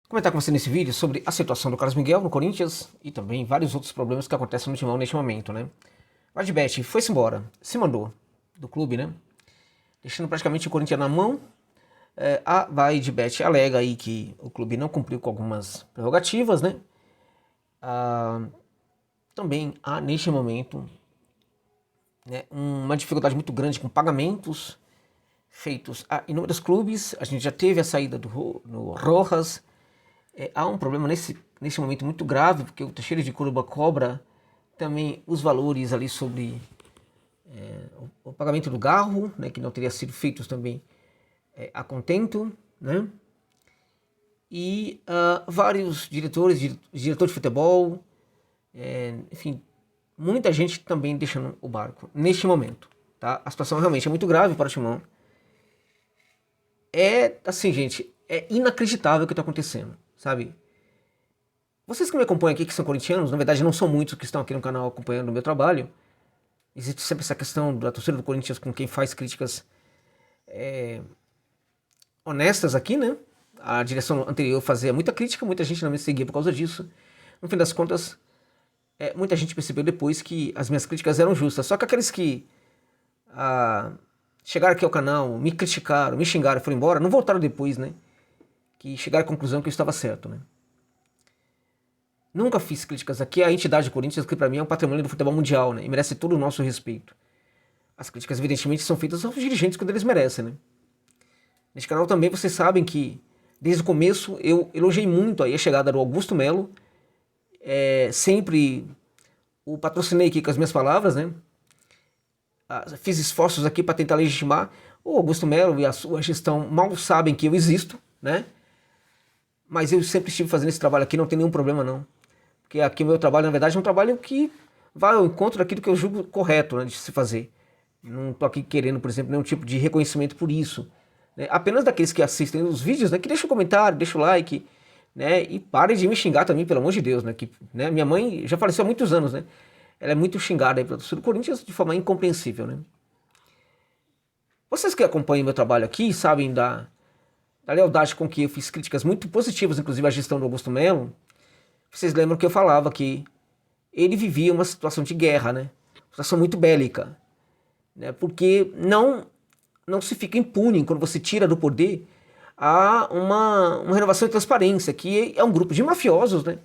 Comentar com você nesse vídeo sobre a situação do Carlos Miguel no Corinthians e também vários outros problemas que acontecem no Timão neste momento, né? Vardbet foi-se embora, se mandou do clube, né? Deixando praticamente o Corinthians na mão. A Vardbet alega aí que o clube não cumpriu com algumas prerrogativas, né? Também há neste momento, né, uma dificuldade muito grande com pagamentos feitos a inúmeros clubes. A gente já teve a saída do Rojas. Há um problema nesse momento muito grave, porque o Teixeira de Curuba cobra também os valores ali sobre o pagamento do Garro, né, que não teria sido feitos também a contento, né? E vários diretor de futebol, enfim, muita gente também deixando o barco neste momento, tá? A situação realmente é muito grave para o Timão. Assim, gente, é inacreditável o que está acontecendo, sabe? Vocês que me acompanham aqui, que são corintianos, na verdade não são muitos que estão aqui no canal acompanhando o meu trabalho. Existe sempre essa questão da torcida do Corinthians com quem faz críticas honestas aqui, né? A direção anterior fazia muita crítica, muita gente não me seguia por causa disso. No fim das contas, muita gente percebeu depois que as minhas críticas eram justas. Só que aqueles que chegaram aqui ao canal, me criticaram, me xingaram e foram embora, não voltaram depois, né? Que chegaram à conclusão que eu estava certo, né? Nunca fiz críticas aqui à entidade Corinthians, que para mim é um patrimônio do futebol mundial, né? E merece todo o nosso respeito. As críticas, evidentemente, são feitas aos dirigentes quando eles merecem, né? Neste canal também vocês sabem que, desde o começo, eu elogiei muito aí a chegada do Augusto Melo. Sempre o patrocinei aqui com as minhas palavras, né? Fiz esforços aqui para tentar legitimar. O Augusto Melo e a sua gestão mal sabem que eu existo, né? Mas eu sempre estive fazendo esse trabalho aqui, não tem nenhum problema não. Porque aqui o meu trabalho, na verdade, é um trabalho que vai ao encontro daquilo que eu julgo correto, né, de se fazer. Não estou aqui querendo, por exemplo, nenhum tipo de reconhecimento por isso, né? Apenas daqueles que assistem os vídeos, né, que deixam o comentário, deixam o like, né, e parem de me xingar também, pelo amor de Deus, né, que, né, minha mãe já faleceu há muitos anos, né, ela é muito xingada aí pela torcida do Corinthians de forma incompreensível, né. Vocês que acompanham meu trabalho aqui sabem da lealdade com que eu fiz críticas muito positivas, inclusive à gestão do Augusto Melo. Vocês lembram que eu falava que ele vivia uma situação de guerra, né? Uma situação muito bélica, né? Porque não se fica impune quando você tira do poder uma renovação de transparência, que é um grupo de mafiosos, né?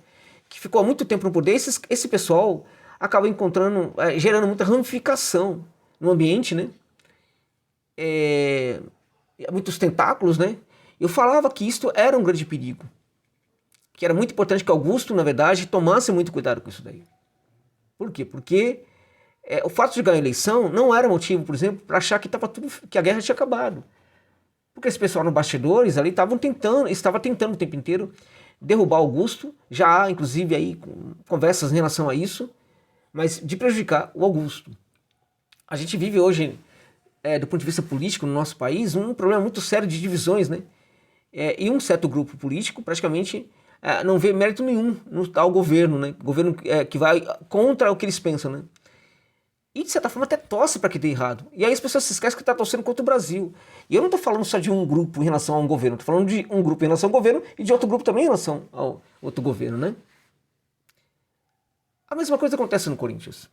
Que ficou há muito tempo no poder. Esse pessoal acaba gerando muita ramificação no ambiente, né? Muitos tentáculos, né? Eu falava que isto era um grande perigo, que era muito importante que Augusto, na verdade, tomasse muito cuidado com isso daí. Por quê? Porque o fato de ganhar a eleição não era motivo, por exemplo, para achar que a guerra tinha acabado. Porque esse pessoal nos bastidores ali estava tentando o tempo inteiro derrubar Augusto, já há inclusive aí conversas em relação a isso, mas de prejudicar o Augusto. A gente vive hoje, do ponto de vista político no nosso país, um problema muito sério de divisões, né? E um certo grupo político praticamente não vê mérito nenhum no tal governo, né? Governo que vai contra o que eles pensam, né? E de certa forma até torce para que dê errado. E aí as pessoas se esquecem que está torcendo contra o Brasil. E eu não estou falando só de um grupo em relação a um governo, estou falando de um grupo em relação ao governo e de outro grupo também em relação ao outro governo, né? A mesma coisa acontece no Corinthians.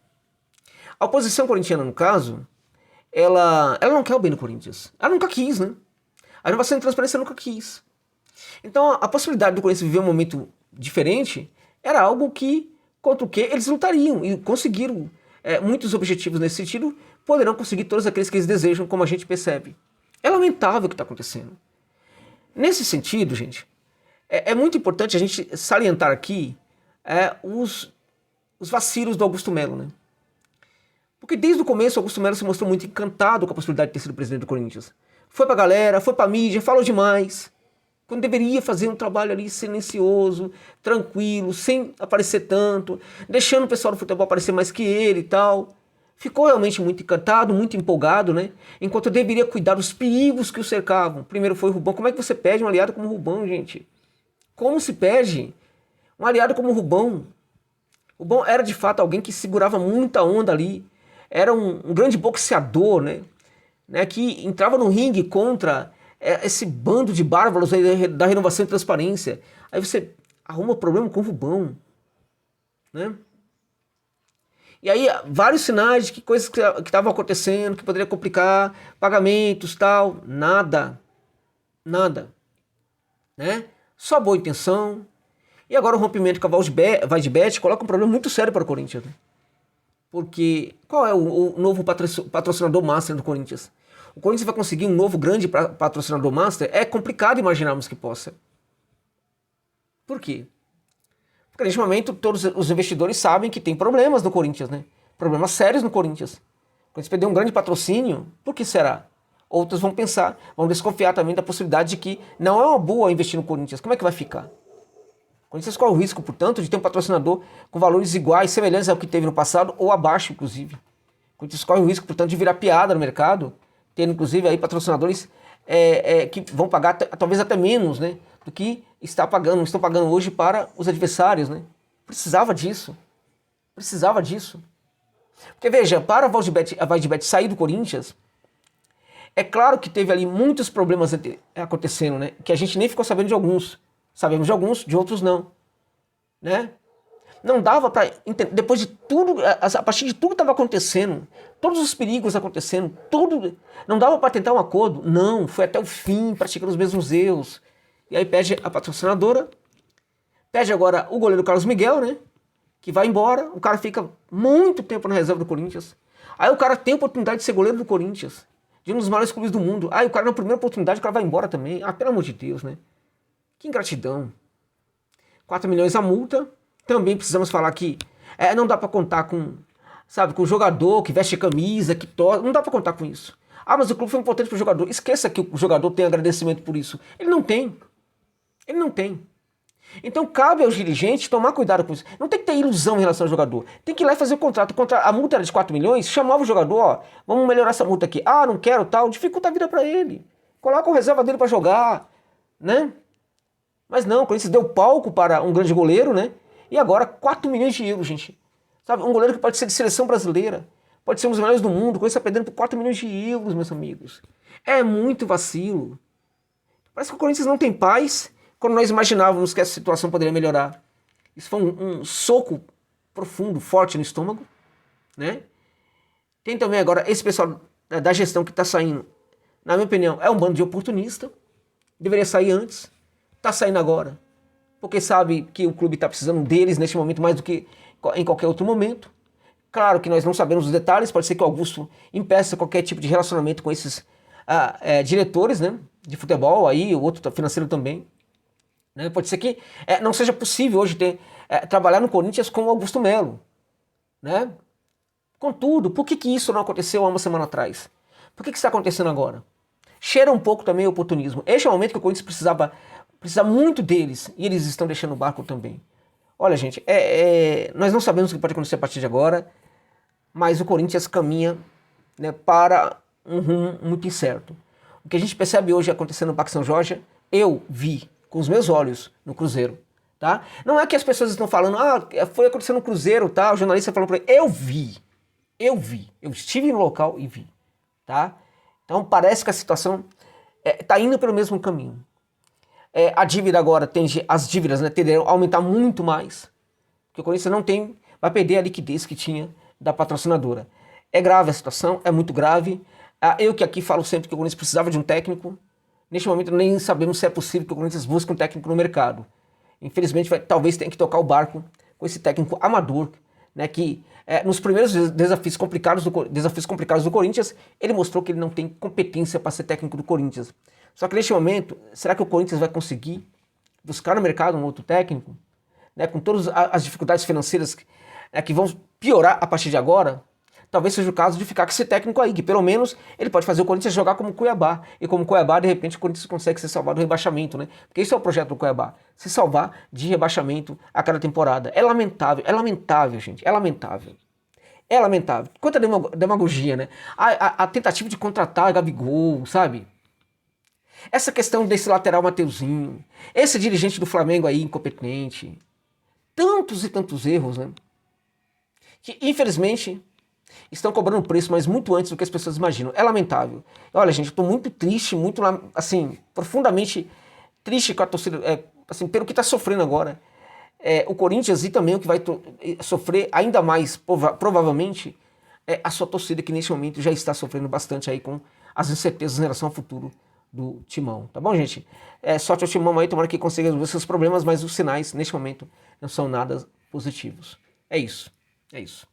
A oposição corintiana, no caso, ela não quer o bem do Corinthians. Ela nunca quis, né? A renovação de transparência nunca quis. Então a possibilidade do Corinthians viver um momento diferente era algo contra o que eles lutariam e conseguiram muitos objetivos nesse sentido, poderão conseguir todos aqueles que eles desejam, como a gente percebe. É lamentável o que está acontecendo. Nesse sentido, gente, é muito importante a gente salientar aqui os vacilos do Augusto Melo, né? Porque desde o começo o Augusto Melo se mostrou muito encantado com a possibilidade de ter sido presidente do Corinthians. Foi pra galera, foi pra mídia, falou demais, quando deveria fazer um trabalho ali silencioso, tranquilo, sem aparecer tanto, deixando o pessoal do futebol aparecer mais que ele e tal. Ficou realmente muito encantado, muito empolgado, né? Enquanto deveria cuidar dos perigos que o cercavam. Primeiro foi o Rubão. Como é que você pede um aliado como o Rubão, gente? Como se pede um aliado como o Rubão? O Rubão era de fato alguém que segurava muita onda ali. Era um grande boxeador, né? Que entrava no ringue contra esse bando de bárbaros aí da renovação e transparência. Aí você arruma problema com o Rubão, né? E aí, vários sinais de que coisas que estavam acontecendo, que poderia complicar, pagamentos, tal, nada, né? Só boa intenção. E agora o rompimento com a Vaidbet coloca um problema muito sério para o Corinthians, né? Porque qual é o novo patrocinador master do Corinthians? O Corinthians vai conseguir um novo grande patrocinador master? É complicado imaginarmos que possa. Por quê? Porque neste momento todos os investidores sabem que tem problemas no Corinthians, né? Problemas sérios no Corinthians. O Corinthians perdeu um grande patrocínio, por que será? Outros vão pensar, vão desconfiar também da possibilidade de que não é uma boa investir no Corinthians. Como é que vai ficar? O Corinthians corre o risco, portanto, de ter um patrocinador com valores iguais, semelhantes ao que teve no passado, ou abaixo, inclusive. O Corinthians corre o risco, portanto, de virar piada no mercado, tendo, inclusive, aí patrocinadores que vão pagar talvez até menos, né, do que estão pagando hoje para os adversários, né? Precisava disso. Porque, veja, para a Vaidbet sair do Corinthians, é claro que teve ali muitos problemas acontecendo, né? Que a gente nem ficou sabendo de alguns. Sabemos de alguns, de outros não. Né? Não dava para entender, depois de tudo, a partir de tudo que estava acontecendo, todos os perigos acontecendo, tudo, não dava para tentar um acordo. Não, foi até o fim, praticando os mesmos erros. E aí pede a patrocinadora, pede agora o goleiro Carlos Miguel, né? Que vai embora, o cara fica muito tempo na reserva do Corinthians. Aí o cara tem a oportunidade de ser goleiro do Corinthians, de um dos maiores clubes do mundo. Aí o cara na primeira oportunidade, o cara vai embora também. Ah, pelo amor de Deus, né? Que ingratidão. 4 milhões a multa. Também precisamos falar que não dá para contar com, sabe, com o jogador que veste camisa, que torce. Não dá para contar com isso. Ah, mas o clube foi importante para o jogador. Esqueça que o jogador tem agradecimento por isso. Ele não tem. Então cabe aos dirigentes tomar cuidado com isso. Não tem que ter ilusão em relação ao jogador. Tem que ir lá e fazer o contrato. A multa era de 4 milhões, chamava o jogador, ó, vamos melhorar essa multa aqui. Ah, não quero, tal. Dificulta a vida para ele. Coloca o reserva dele para jogar, né? Mas não, o Corinthians deu palco para um grande goleiro, né? E agora 4 milhões de euros, gente. Sabe, um goleiro que pode ser de seleção brasileira, pode ser um dos melhores do mundo, o Corinthians está perdendo por 4 milhões de euros, meus amigos. É muito vacilo. Parece que o Corinthians não tem paz quando nós imaginávamos que essa situação poderia melhorar. Isso foi um soco profundo, forte no estômago, né? Tem também agora esse pessoal da gestão que está saindo, na minha opinião, é um bando de oportunista. Deveria sair antes. Está saindo agora, porque sabe que o clube está precisando deles neste momento mais do que em qualquer outro momento. Claro que nós não sabemos os detalhes, pode ser que o Augusto impeça qualquer tipo de relacionamento com esses diretores, né, de futebol, aí, o outro financeiro também. Né? Pode ser que não seja possível hoje trabalhar no Corinthians com o Augusto Melo. Né? Contudo, por que isso não aconteceu há uma semana atrás? Por que está acontecendo agora? Cheira um pouco também o oportunismo. Este é o momento que o Corinthians precisa muito deles, e eles estão deixando o barco também. Olha, gente, nós não sabemos o que pode acontecer a partir de agora, mas o Corinthians caminha, né, para um rumo muito incerto. O que a gente percebe hoje acontecendo no Parque São Jorge, eu vi com os meus olhos no Cruzeiro. Tá? Não é que as pessoas estão falando, foi acontecendo no Cruzeiro, tá? O jornalista falou para ele, eu vi, eu estive no local e vi. Tá? Então parece que a situação está indo pelo mesmo caminho. A dívida agora as dívidas, né, tenderão a aumentar muito mais, porque o Corinthians vai perder a liquidez que tinha da patrocinadora. É grave a situação, é muito grave. Eu que aqui falo sempre que o Corinthians precisava de um técnico, neste momento nem sabemos se é possível que o Corinthians busque um técnico no mercado. Infelizmente talvez tenha que tocar o barco com esse técnico amador, né, que nos primeiros desafios complicados do Corinthians, ele mostrou que ele não tem competência para ser técnico do Corinthians. Só que neste momento, será que o Corinthians vai conseguir buscar no mercado um outro técnico? Né, com todas as dificuldades financeiras que vão piorar a partir de agora? Talvez seja o caso de ficar com esse técnico aí, que pelo menos ele pode fazer o Corinthians jogar como Cuiabá. E como Cuiabá, de repente, o Corinthians consegue ser salvado do rebaixamento, né? Porque esse é o projeto do Cuiabá, se salvar de rebaixamento a cada temporada. É lamentável, gente, é lamentável. É lamentável. Quanta demagogia, né? A tentativa de contratar Gabigol, sabe? Essa questão desse lateral Mateuzinho, esse dirigente do Flamengo aí incompetente, tantos e tantos erros, né? Que infelizmente estão cobrando preço, mas muito antes do que as pessoas imaginam. É lamentável. Olha, gente, eu tô muito triste, muito, assim, profundamente triste com a torcida, assim, pelo que está sofrendo agora. O Corinthians e também o que vai sofrer ainda mais, provavelmente, é a sua torcida, que neste momento já está sofrendo bastante aí com as incertezas em relação ao futuro do Timão. Tá bom, gente? Sorte ao Timão aí, tomara que consiga resolver seus problemas, mas os sinais, neste momento, não são nada positivos. É isso. É isso.